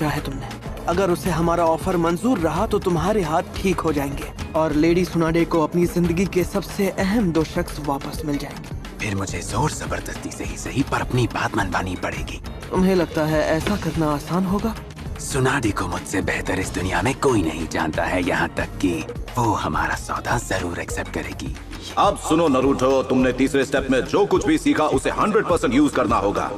सोचा है तुमने? अगर उसे हमारा ऑफर मंजूर रहा तो तुम्हारे हाथ ठीक हो जाएंगे और लेडी सुनाडे को अपनी जिंदगी के सबसे अहम 2 शख्स वापस मिल जाएंगे। फिर मुझे जोर जबरदस्ती से ही सही पर अपनी बात मनवानी पड़ेगी। तुम्हें लगता है ऐसा करना आसान होगा? सुनाडे को मुझसे बेहतर इस दुनिया में कोई नहीं जानता है, यहाँ तक कि वो हमारा सौदा जरूर एक्सेप्ट करेगी। अब सुनो नरूटो, तुमने तीसरे स्टेप में जो कुछ भी सीखा उसे 100% यूज करना होगा।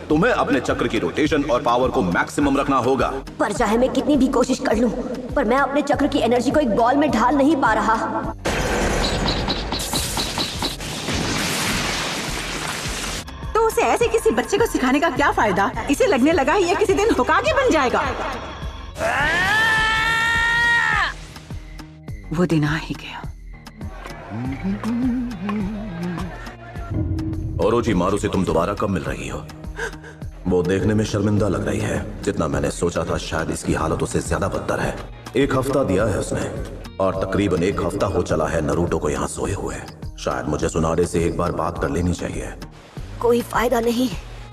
तुम्हें अपने चक्र की रोटेशन और पावर को मैक्सिमम रखना होगा। पर चाहे मैं कितनी भी कोशिश कर लूं, पर मैं अपने चक्र की एनर्जी को एक बॉल में ढाल नहीं पा रहा। तो उसे ऐसे किसी बच्चे को सिखाने का क्या फायदा? इसे लगने लगा ये किसी दिन होकागे बन जाएगा। वो दिन आ ही गया। ओरोचिमारू से तुम दोबारा कब मिल रही हो? वो देखने में शर्मिंदा लग रही है। जितना मैंने सोचा था शायद इसकी हालत उससे ज्यादा बदतर है। 1 हफ्ता दिया है उसने और तकरीबन 1 हफ्ता हो चला है नरूटो को यहाँ सोए हुए। शायद मुझे सुनाडे से एक बार बात कर लेनी चाहिए। कोई फायदा नहीं,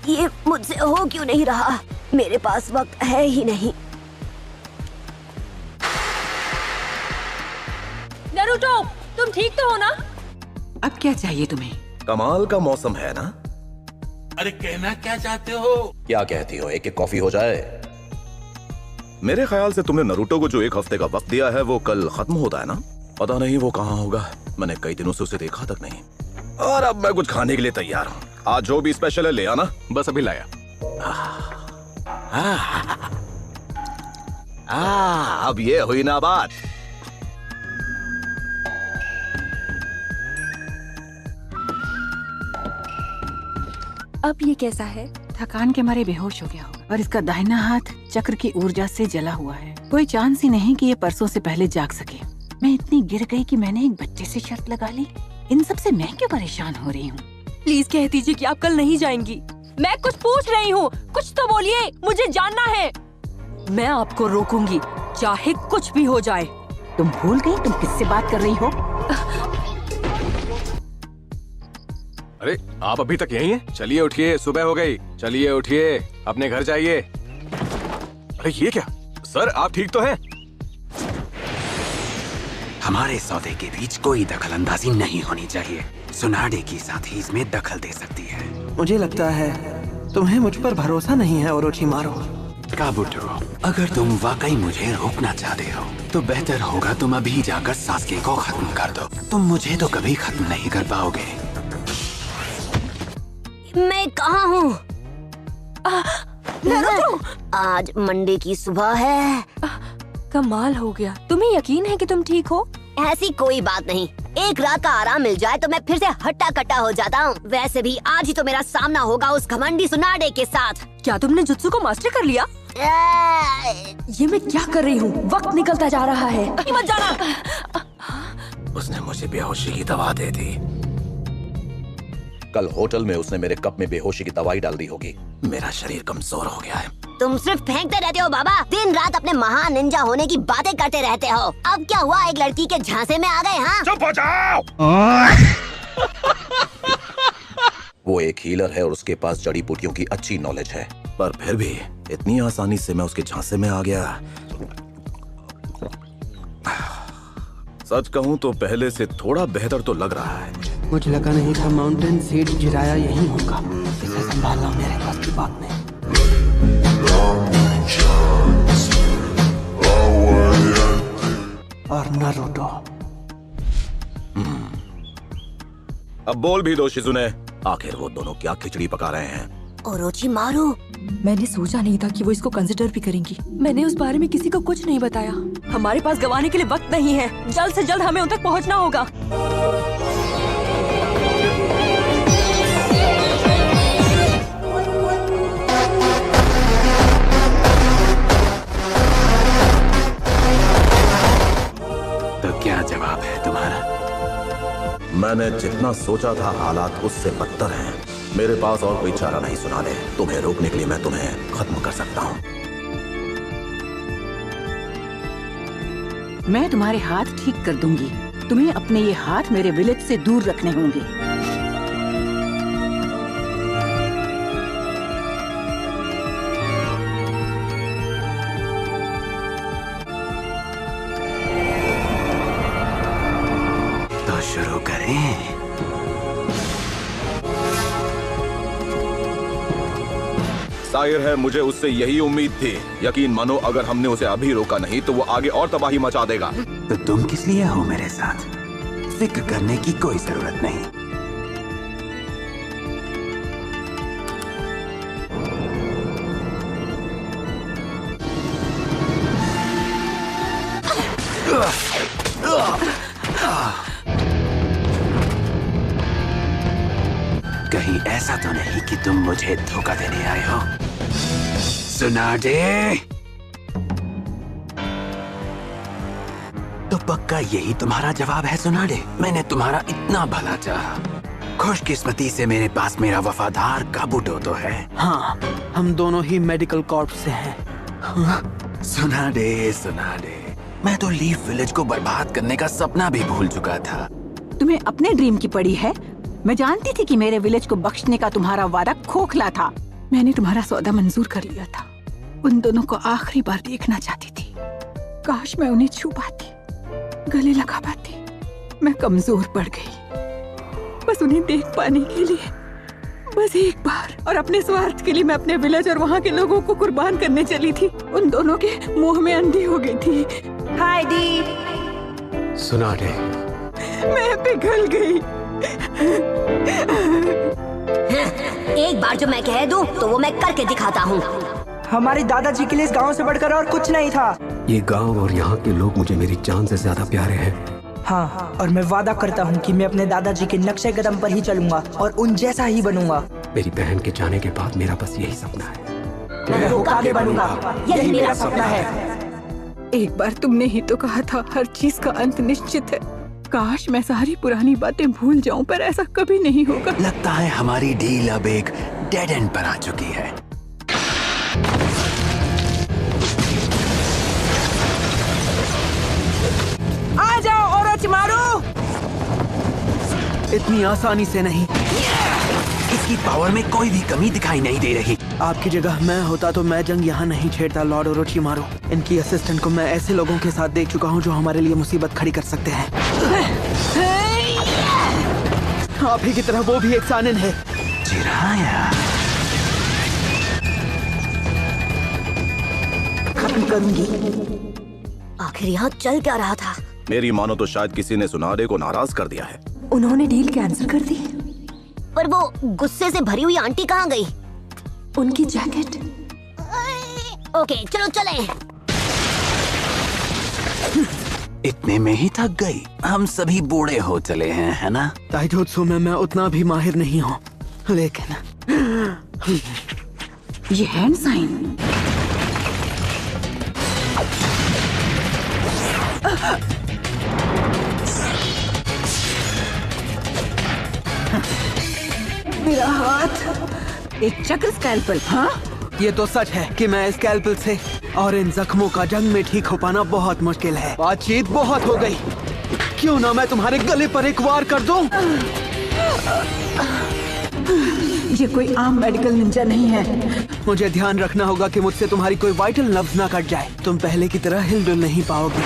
ये मुझसे हो क्यों नहीं रहा? मेरे पास वक्त है ही नहीं। नरूटो, तुम ठीक तो हो ना? अब क्या चाहिए तुम्हें? कमाल का मौसम है ना? अरे कहना क्या चाहते हो? क्या कहती हो, एक कॉफी हो जाए? मेरे ख्याल से तुमने नरूटो को जो 1 हफ्ते का वक्त दिया है वो कल खत्म होता है ना? पता नहीं वो कहाँ होगा, मैंने कई दिनों से उसे देखा तक नहीं। और अब मैं कुछ खाने के लिए तैयार हूँ। आज जो भी स्पेशल है ले आना। बस अभी लाया। अब ये हुई ना बात। अब ये कैसा है? थकान के मारे बेहोश हो गया होगा और इसका दाहिना हाथ चक्र की ऊर्जा से जला हुआ है। कोई चांस ही नहीं कि ये परसों से पहले जाग सके। मैं इतनी गिर गई कि मैंने एक बच्चे से शर्त लगा ली। इन सब से मैं क्यों परेशान हो रही हूँ? प्लीज कह दीजिए कि आप कल नहीं जाएंगी। मैं कुछ पूछ रही हूँ, कुछ तो बोलिए, मुझे जानना है। मैं आपको रोकूंगी, चाहे कुछ भी हो जाए। तुम भूल गई तुम किससे बात कर रही हो? अरे आप अभी तक यहीं हैं? चलिए उठिए, सुबह हो गई। चलिए उठिए, अपने घर जाइए। अरे ये क्या सर, आप ठीक तो हैं? हमारे सौदे के बीच कोई दखल अंदाजी नहीं होनी चाहिए। सुनाडे की साथी इसमें दखल दे सकती है। मुझे लगता है तुम्हें मुझ पर भरोसा नहीं है ओरोचिमारू। काबुटो, अगर तुम वाकई मुझे रोकना चाहते हो तो बेहतर होगा तुम अभी जाकर सास्के को खत्म कर दो। तुम मुझे तो कभी खत्म नहीं कर पाओगे। मैं कहाँ हूँ? आज मंडे की सुबह है। कमाल हो गया। तुम्हें यकीन है कि तुम ठीक हो? ऐसी कोई बात नहीं, एक रात का आराम मिल जाए तो मैं फिर से हट्टा कट्टा हो जाता हूँ। वैसे भी आज ही तो मेरा सामना होगा उस घमंडी सुनाडे के साथ। क्या तुमने जुत्सु को मास्टर कर लिया? ये मैं क्या कर रही हूँ? वक्त निकलता जा रहा है। मत जाना। उसने मुझे बेहोशी की दवा दे दी। कल होटल में उसने मेरे कप में बेहोशी की दवाई डाल दी होगी। मेरा शरीर कमजोर हो गया है। तुम सिर्फ फेंकते रहते हो बाबा, दिन रात अपने महान निंजा होने की बातें करते रहते हो। अब क्या हुआ, एक लड़की के झांसे में आ गए? हाँ, चुप हो जाओ। वो एक हीलर है और उसके पास जड़ी बूटियों की अच्छी नॉलेज है, पर फिर भी इतनी आसानी से मैं उसके झांसे में आ गया। सच कहूँ तो पहले से थोड़ा बेहतर तो लग रहा है। मुझे लगा नहीं था माउंटेन सीड जिराया यही होगा। इसे संभालना मेरे पास की बात नहीं। और नारुतो। अब बोल भी दो शिजुने, आखिर वो दोनों क्या खिचड़ी पका रहे हैं? ओरोचिमारू, मैंने सोचा नहीं था कि वो इसको कंसिडर भी करेंगी। मैंने उस बारे में किसी को कुछ नहीं बताया। हमारे पास गंवाने के लिए वक्त नहीं है। जल्द से जल्द हमें उन तक पहुंचना होगा। तो क्या जवाब है तुम्हारा? मैंने जितना सोचा था हालात उससे बदतर हैं। मेरे पास और कोई चारा नहीं सुनाडे। तुम्हें रोकने के लिए मैं तुम्हें खत्म कर सकता हूँ। मैं तुम्हारे हाथ ठीक कर दूंगी। तुम्हें अपने ये हाथ मेरे विलेज से दूर रखने होंगे। हैं। जाहिर है मुझे उससे यही उम्मीद थी। यकीन मानो अगर हमने उसे अभी रोका नहीं तो वो आगे और तबाही मचा देगा। तो तुम किस लिए हो मेरे साथ? फिक्र करने की कोई जरूरत नहीं। कहीं ऐसा तो नहीं कि तुम मुझे धोखा देने आए हो? सुनाडे, तो पक्का यही तुम्हारा जवाब है सुनाडे? मैंने तुम्हारा इतना भला चाहा। खुशकिस्मती से मेरे पास मेरा वफादार काबूटो तो है। हाँ, हम दोनों ही मेडिकल कॉर्प से हैं। सुनाडे, सुनाडे, मैं तो लीफ विलेज को बर्बाद करने का सपना भी भूल चुका था। तुम्हें अपने ड्रीम की पड़ी है। मैं जानती थी कि मेरे विलेज को बख्शने का तुम्हारा वादा खोखला था। मैंने तुम्हारा सौदा मंजूर कर लिया था। उन दोनों को आखिरी बार देखना चाहती थी। काश मैं उन्हें छू पाती, गले लगा पाती। मैं कमजोर पड़ गई बस उन्हें देख पाने के लिए, बस एक बार। और अपने स्वार्थ के लिए मैं अपने विलेज और वहाँ के लोगों को कुर्बान करने चली थी। उन दोनों के मुंह में अंधी हो गई थी। हाइडी, सुनाडे, मैं पिघल गई। एक बार जो मैं कह दूं तो वो मैं करके दिखाता हूँ। हमारे दादाजी के लिए इस गांव से बढ़कर और कुछ नहीं था। ये गांव और यहाँ के लोग मुझे मेरी जान से ज्यादा प्यारे हैं। हाँ, और मैं वादा करता हूँ कि मैं अपने दादाजी के नक्शे कदम पर ही चलूंगा और उन जैसा ही बनूंगा। मेरी बहन के जाने के बाद मेरा बस यही सपना है। मैं होकागे बनूंगा, यही मेरा सपना है। एक बार तुमने ही तो कहा था हर चीज का अंत निश्चित है। काश मैं सारी पुरानी बातें भूल जाऊं, पर ऐसा कभी नहीं होगा। लगता है हमारी डील अब एक डेड एंड पर आ चुकी है। आ जाओ ओरोचिमारू। इतनी आसानी से नहीं। इसकी पावर में कोई भी कमी दिखाई नहीं दे रही। आपकी जगह मैं होता तो मैं जंग यहाँ नहीं छेड़ता लॉर्ड ओरोचिमारू। इनकी असिस्टेंट को मैं ऐसे लोगों के साथ देख चुका हूँ जो हमारे लिए मुसीबत खड़ी कर सकते हैं। आप ही की तरह वो भी एक सानिन है। चिराया, खत्म करूंगी। आखिर यहाँ चल क्या रहा था? मेरी मानो तो शायद किसी ने सुनाडे को नाराज कर दिया है। उन्होंने डील कैंसिल कर दी। पर वो गुस्से से भरी हुई आंटी कहाँ गई? उनकी जैकेट। ओके, चलो चलें। इतने में ही थक गई। हम सभी बूढ़े हो चले हैं, है ना? ताइजोत्सु में मैं उतना भी माहिर नहीं हूँ, लेकिन ये हैंड साइन। मेरा हाथ एक चक्र स्कैल्पल। हाँ, ये तो सच है कि मैं स्कैल्पल से और इन जख्मों का जंग में ठीक हो पाना बहुत मुश्किल है। बातचीत बहुत हो गई, क्यों ना मैं तुम्हारे गले पर एक वार कर दूं? ये कोई आम मेडिकल निंजा नहीं है। मुझे ध्यान रखना होगा कि मुझसे तुम्हारी कोई वाइटल नर्व्स ना कट जाए। तुम पहले की तरह हिलडुल नहीं पाओगे।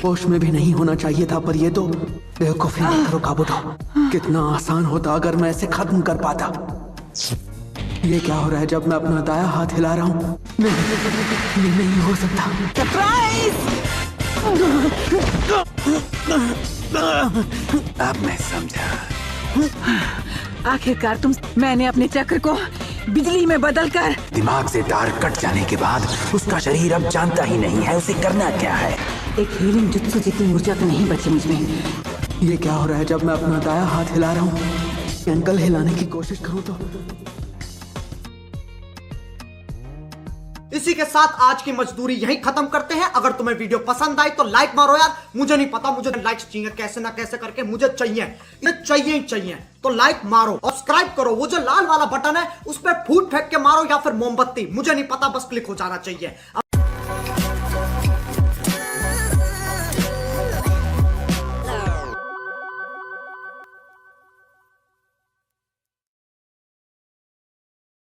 होश में भी नहीं होना चाहिए था, पर ये तो बेवकूफी मत करो काबूटो। कितना आसान होता अगर मैं इसे खत्म कर पाता। ये क्या हो रहा है जब मैं अपना दाया हाथ हिला रहा हूँ? नहीं, ये नहीं हो सकता। अब मैं समझा। आखिरकार मैंने अपने चक्र को बिजली में बदलकर दिमाग से तार कट जाने के बाद उसका शरीर अब जानता ही नहीं है उसे करना क्या है। एक हीलिंग जुत्सु जितनी ऊर्जा तो नहीं बची मुझ में। ये क्या हो रहा है जब मैं अपना दाया हाथ हिला रहा हूँ? एंकल हिलाने की कोशिश करूँ तो इसी के साथ आज की मजदूरी यहीं खत्म करते हैं। अगर तुम्हें वीडियो पसंद आई तो लाइक मारो यार। मुझे नहीं पता, मुझे लाइक्स चाहिए कैसे ना कैसे करके, मुझे चाहिए, ये चाहिए ही चाहिए। तो लाइक मारो और सब्सक्राइब करो। वो जो लाल वाला बटन है उस पर फूट फेंक के मारो या फिर मोमबत्ती, मुझे नहीं पता, बस क्लिक हो जाना चाहिए।